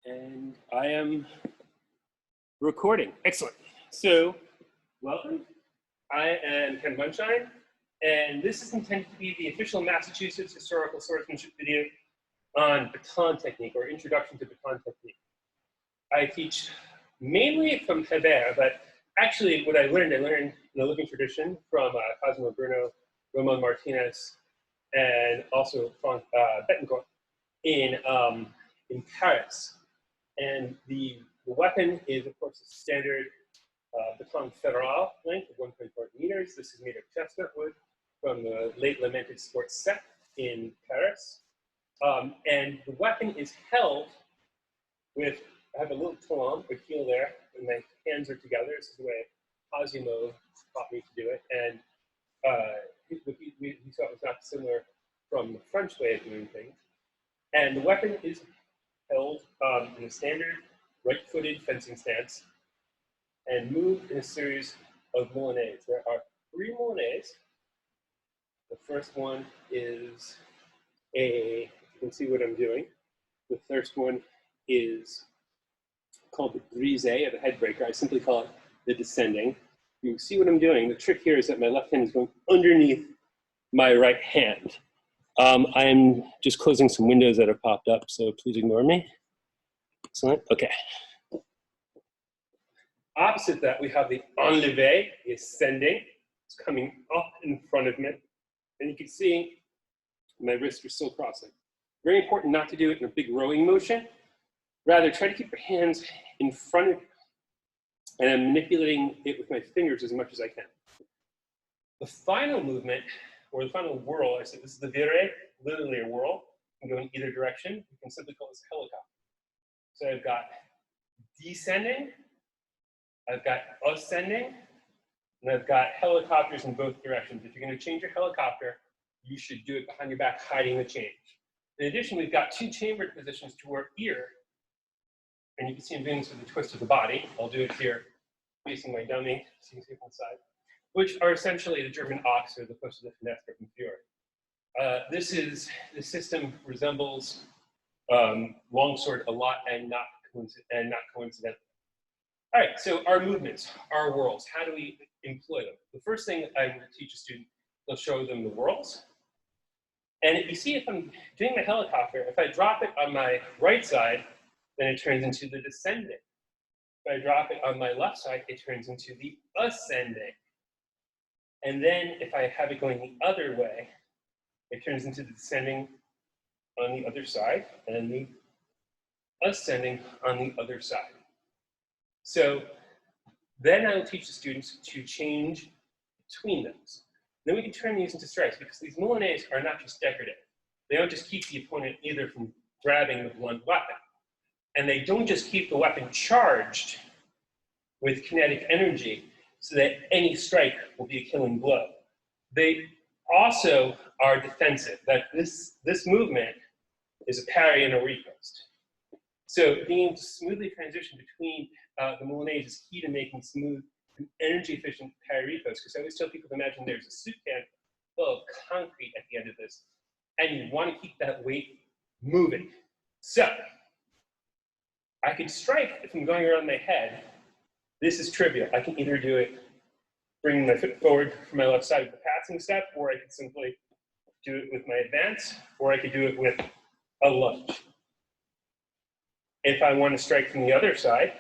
And I am recording. Excellent. So, welcome. I am Ken Bunshine, and this is intended to be the official Massachusetts historical swordsmanship video on Baton technique, or Introduction to Baton technique. I teach mainly from Hebert, but actually what I learned in the living tradition from Cosimo Bruno, Ramon Martinez, and also from Baton in Paris. And the weapon is, of course, a standard baton fédéral length of 1.4 meters. This is made of chestnut wood from the late lamented sports set in Paris. And the weapon is held with, I have a little talon, or heel there, and my hands are together. This is the way Cosimo taught me to do it. And he thought it was not similar from the French way of doing things. And the weapon is held in a standard right-footed fencing stance and moved in a series of Milanese. There are 3 Milanese. The first one is you can see what I'm doing. The first one is called the brise, or the head breaker. I simply call it the descending. You can see what I'm doing. The trick here is that my left hand is going underneath my right hand. I'm just closing some windows that have popped up, so please ignore me. Excellent, okay. Opposite that, we have the enlevé, the ascending. It's coming up in front of me. And you can see my wrists are still crossing. Very important not to do it in a big rowing motion. Rather, try to keep your hands in front of you. And I'm manipulating it with my fingers as much as I can. The final movement, or the final whirl, I said this is the virée, literally a whirl. You can go in either direction. You can simply call this helicopter. So I've got descending, I've got ascending, and I've got helicopters in both directions. If you're going to change your helicopter, you should do it behind your back, hiding the change. In addition, we've got 2 chambered positions to our ear. And you can see I'm doing this with a twist of the body. I'll do it here, facing my dummy, so you can see it on the side, which are essentially the German ox, or the push of the Finestra from Fiore. This system resembles longsword a lot, and not coincidental. All right, so our movements, our whirls, how do we employ them? The first thing I will teach a student, I'll show them the whirls. And you see, if I'm doing the helicopter, if I drop it on my right side, then it turns into the descending. If I drop it on my left side, it turns into the ascending. And then if I have it going the other way, it turns into the descending on the other side and the ascending on the other side. So then I will teach the students to change between those. Then we can turn these into strikes, because these Milanese are not just decorative. They don't just keep the opponent either from grabbing the blunt weapon. And they don't just keep the weapon charged with kinetic energy so that any strike will be a killing blow. They also are defensive, that this movement is a parry and a riposte. So being able to smoothly transition between the Milanese is key to making smooth and energy-efficient parry riposte, because I always tell people to imagine there's a soup can full of concrete at the end of this, and you want to keep that weight moving. So I could strike if I'm going around my head. This is trivial. I can either do it bringing my foot forward from my left side with the passing step, or I could simply do it with my advance, or I could do it with a lunge. If I want to strike from the other side,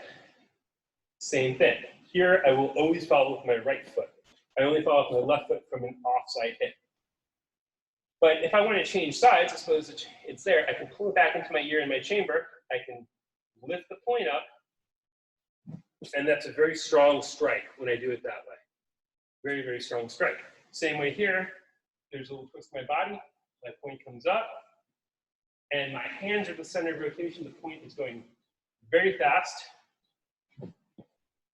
same thing. Here, I will always follow with my right foot. I only follow with my left foot from an offside hit. But if I want to change sides, I suppose it's there. I can pull it back into my ear in my chamber. I can lift the point up, and that's a very strong strike when I do it that way. Very, very strong strike. Same way here, there's a little twist of my body, my point comes up, and my hands are the center of rotation. The point is going very fast,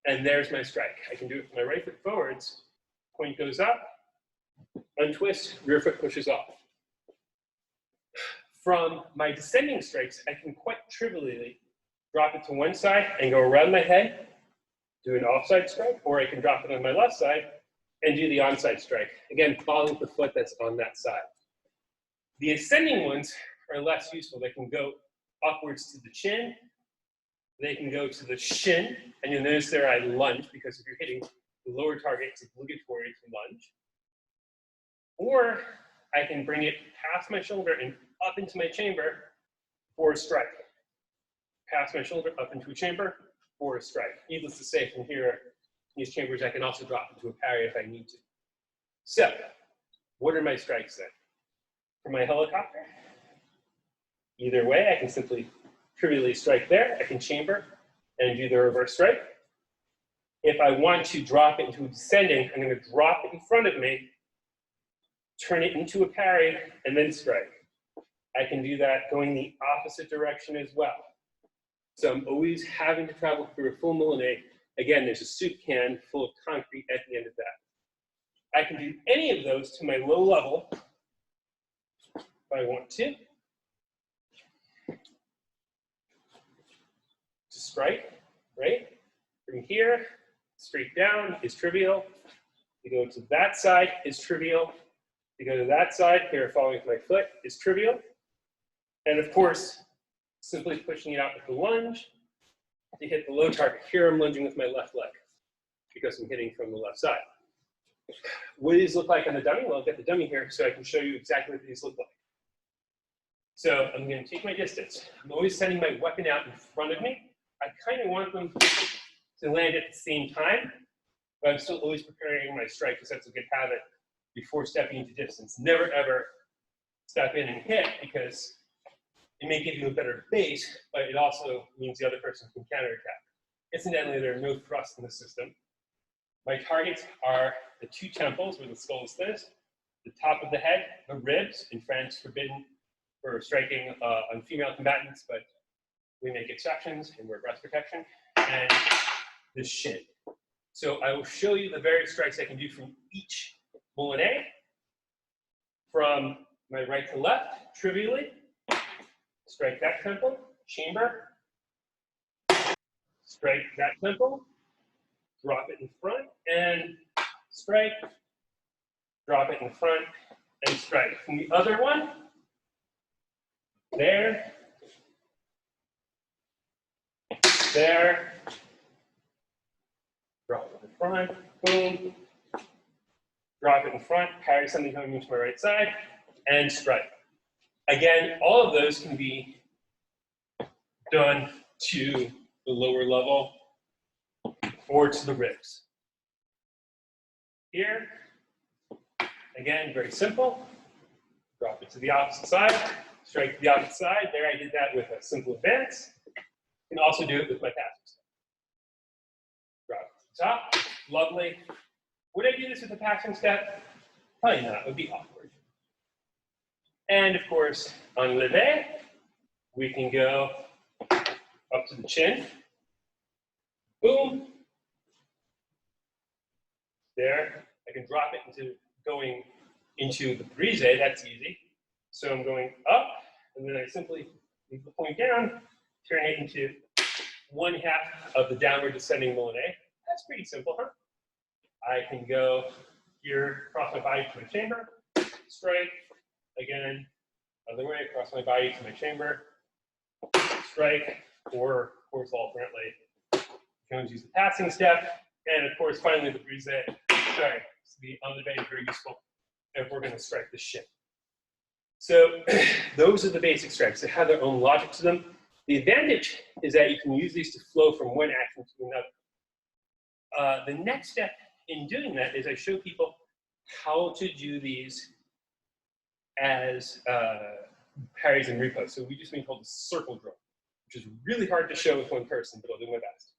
and there's my strike. I can do it with my right foot forwards, point goes up, untwist, rear foot pushes off. From my descending strikes, I can quite trivially drop it to one side and go around my head, do an offside strike, or I can drop it on my left side and do the onside strike. Again, following the foot that's on that side. The ascending ones are less useful. They can go upwards to the chin, They can go to the shin, and you'll notice there I lunge, because if you're hitting the lower target, it's obligatory to lunge. Or I can bring it past my shoulder and up into my chamber for a strike. Past my shoulder, up into a chamber for a strike. Needless to say, from here, in these chambers, I can also drop into a parry if I need to. So, what are my strikes then? For my helicopter, either way, I can simply trivially strike there. I can chamber and do the reverse strike. If I want to drop it into a descending, I'm going to drop it in front of me, turn it into a parry, and then strike. I can do that going the opposite direction as well. So I'm always having to travel through a full moulinet. Again, there's a soup can full of concrete at the end of that. I can do any of those to my low level if I want to. To strike, right? From here, straight down is trivial. To go to that side is trivial. To go to that side, here following with my foot, is trivial. And of course, simply pushing it out with the lunge to hit the low target. Here I'm lunging with my left leg because I'm hitting from the left side. What do these look like on the dummy? Well, I've got the dummy here so I can show you exactly what these look like. So I'm going to take my distance. I'm always sending my weapon out in front of me. I kind of want them to land at the same time, but I'm still always preparing my strike because that's a good habit before stepping into distance. Never ever step in and hit because it may give you a better base, but it also means the other person can counterattack. Incidentally, there are no thrusts in the system. My targets are the two temples where the skull is thinnest, the top of the head, the ribs, in France forbidden for striking on female combatants, but we make exceptions and wear breast protection, and the shin. So I will show you the various strikes I can do from each moulinet, from my right to left, trivially. Strike that temple, chamber, strike that temple, drop it in front, and strike, drop it in front, and strike. From the other one, there, there, drop it in front, boom, drop it in front, parry something coming into my right side, and strike. Again, all of those can be done to the lower level or to the ribs. Here, again, very simple. Drop it to the opposite side, strike to the opposite side. There I did that with a simple advance. You can also do it with my passing step. Drop it to the top, lovely. Would I do this with a passing step? Probably not, it would be awkward. And of course, on levé, we can go up to the chin. Boom. There. I can drop it into going into the brise. That's easy. So I'm going up, and then I simply leave the point down, turn it into 1/2 of the downward descending moulinet. That's pretty simple, huh? I can go here, cross my body to my chamber, strike. Again, other way, across my body to my chamber, strike, or of course alternately, you can always use the passing step, and of course finally the brise. Sorry, so the enlevé is very useful if we're going to strike the shin. So those are the basic strikes. They have their own logic to them. The advantage is that you can use these to flow from one action to another. The next step in doing that is I show people how to do these as parries and repos. So we do something called the circle drill, which is really hard to show with one person, but I'll do my best.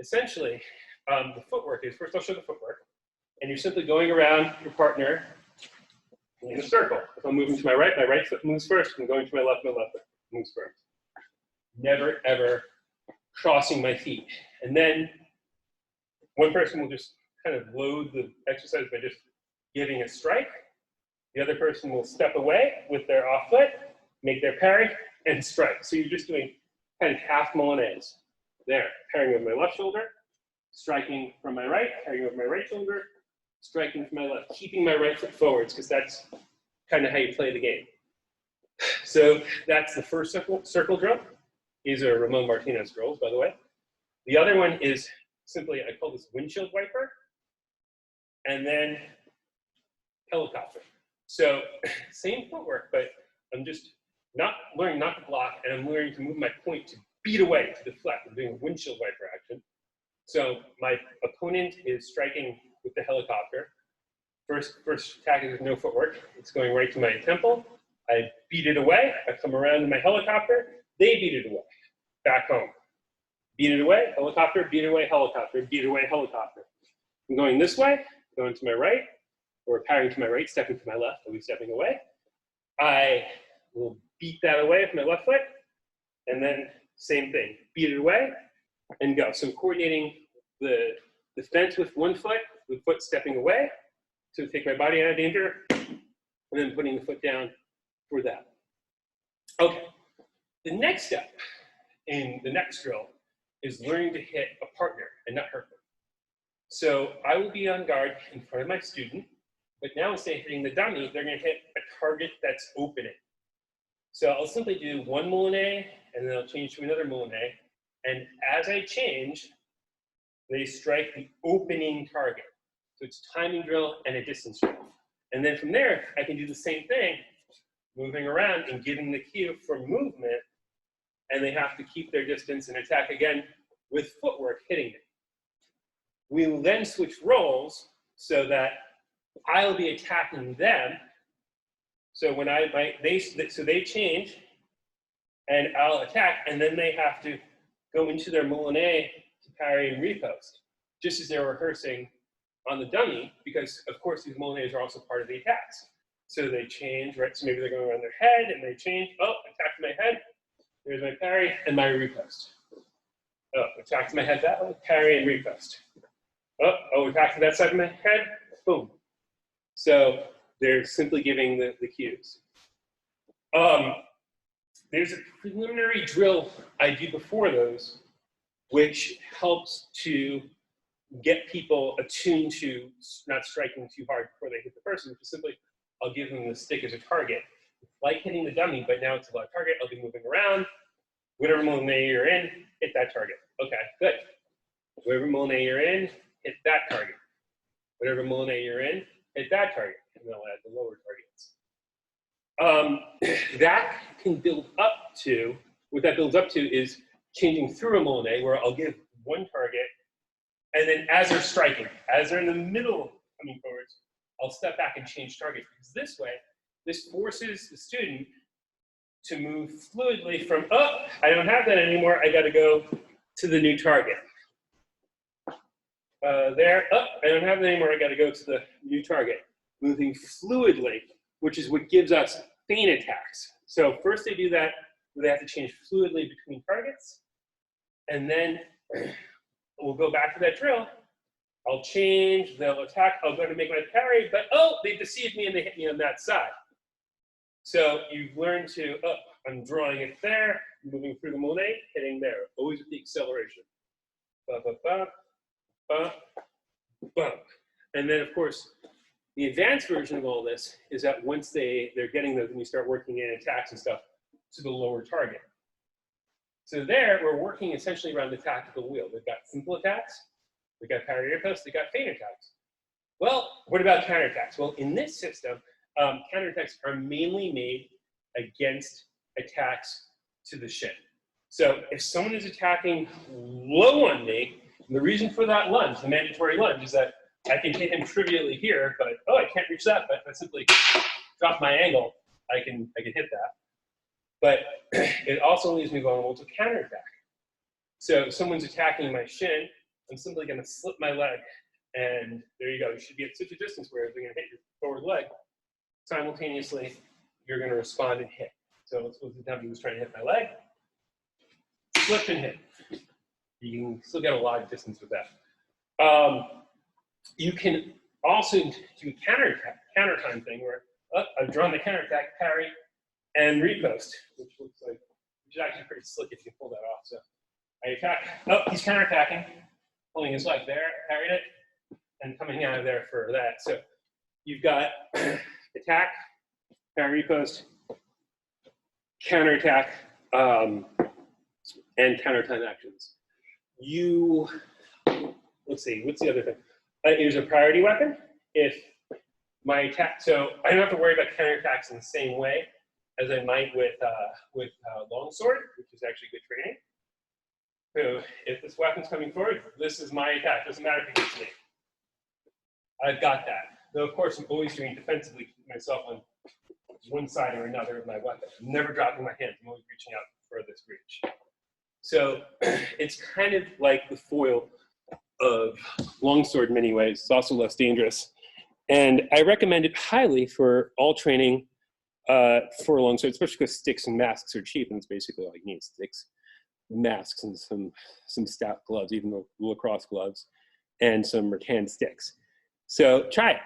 Essentially, the footwork is, first I'll show the footwork, and you're simply going around your partner in a circle. If I'm moving to my right foot moves first. If I'm going to my left foot moves first. Never, ever crossing my feet. And then one person will just kind of load the exercise by just giving a strike. The other person will step away with their off foot, make their parry, and strike. So you're just doing kind of half moulinets. There, parrying with my left shoulder, striking from my right, parrying with my right shoulder, striking from my left, keeping my right foot forwards, because that's kind of how you play the game. So that's the first circle drill. These are Ramon Martinez drills, by the way. The other one is simply, I call this windshield wiper, and then helicopter. So same footwork, but I'm just learning not to block, and I'm learning to move my point to beat away, to deflect. I'm doing a windshield wiper action. So my opponent is striking with the helicopter. First attack is with no footwork. It's going right to my temple. I beat it away. I come around to my helicopter. They beat it away. Back home. Beat it away, helicopter, beat it away, helicopter, beat it away, helicopter. I'm going this way, going to my right, or parrying to my right, stepping to my left, I'll be stepping away. I will beat that away with my left foot, and then same thing, beat it away, and go. So I'm coordinating the defense with one foot, the foot stepping away, to take my body out of danger, and then putting the foot down for that. Okay, the next step in the next drill is learning to hit a partner and not hurt them. So I will be on guard in front of my student, but now instead of hitting the dummy, they're gonna hit a target that's opening. So I'll simply do one moulinet, and then I'll change to another moulinet, and as I change, they strike the opening target. So it's timing drill and a distance drill. And then from there, I can do the same thing, moving around and giving the cue for movement, and they have to keep their distance and attack again with footwork hitting it. We will then switch roles so that I'll be attacking them. So when they change, and I'll attack, and then they have to go into their moulinet to parry and repost, just as they're rehearsing on the dummy, because of course these moulinets are also part of the attacks. So they change, right? So maybe they're going around their head, and they change. Oh, attack to my head. There's my parry and my repost. Oh, attack to my head that way, parry and repost. Oh, attack to that side of my head, boom. So they're simply giving the cues. There's a preliminary drill I do before those, which helps to get people attuned to not striking too hard before they hit the person, which is simply, I'll give them the stick as a target. Like hitting the dummy, but now it's a live target. I'll be moving around. Whatever moulinet you're in, hit that target. Okay, good. Whatever moulinet you're in, hit that target. Whatever moulinet you're in, hit that target. And then I'll add the lower targets. That can build up to, what that builds up to is changing through a moulinet where I'll give one target, and then as they're striking, as they're in the middle coming forwards, I'll step back and change targets. Because this way, this forces the student to move fluidly from, oh, I don't have that anymore, I gotta go to the new target. There, oh, I don't have that anymore, I gotta go to the new target. Moving fluidly, which is what gives us feint attacks. So first they do that, where they have to change fluidly between targets, and then we'll go back to that drill. I'll change, they'll attack, I'll go to make my parry, but oh, they deceived me and they hit me on that side. So you've learned to, oh, I'm drawing it there, moving through the moulinet, hitting there, always with the acceleration. Ba, ba, ba, ba, ba. And then of course, the advanced version of all this is that once they're getting those and you start working in attacks and stuff to the lower target. So there, we're working essentially around the tactical wheel. They've got simple attacks, they've got parry riposte, they've got feint attacks. Well, what about counterattacks? Well, in this system, counterattacks are mainly made against attacks to the shin. So if someone is attacking low on me, the reason for that lunge, the mandatory lunge, is that I can hit him trivially here, but oh, I can't reach that, but if I simply drop my angle, I can hit that. But it also leaves me vulnerable to counterattack. So if someone's attacking my shin, I'm simply gonna slip my leg, and there you go. You should be at such a distance where they're gonna hit your forward leg. Simultaneously, you're gonna respond and hit. So let's suppose the dummy was trying to hit my leg, slip and hit. You can still get a lot of distance with that. You can also do a counter time thing where I've drawn the counterattack, parry, and repost, which is actually pretty slick if you can pull that off. So I attack, oh, he's counterattacking, pulling his leg there, parried it, and coming out of there for that. So you've got attack, parry, repost, counterattack, and counter-time actions. Let's see, what's the other thing? Use a priority weapon. If my attack, so I don't have to worry about counterattacks in the same way as I might with longsword, which is actually good training. So if this weapon's coming forward, this is my attack. Doesn't matter if it hits me. I've got that. Though of course I'm always doing defensively, keeping myself on one side or another of my weapon. I'm never dropping my hands. I'm always reaching out for this reach. So it's kind of like the foil of longsword in many ways. It's also less dangerous. And I recommend it highly for all training for longsword, especially because sticks and masks are cheap, and it's basically all you need: sticks, masks, and some stout gloves, even the lacrosse gloves, and some rattan sticks. So try it.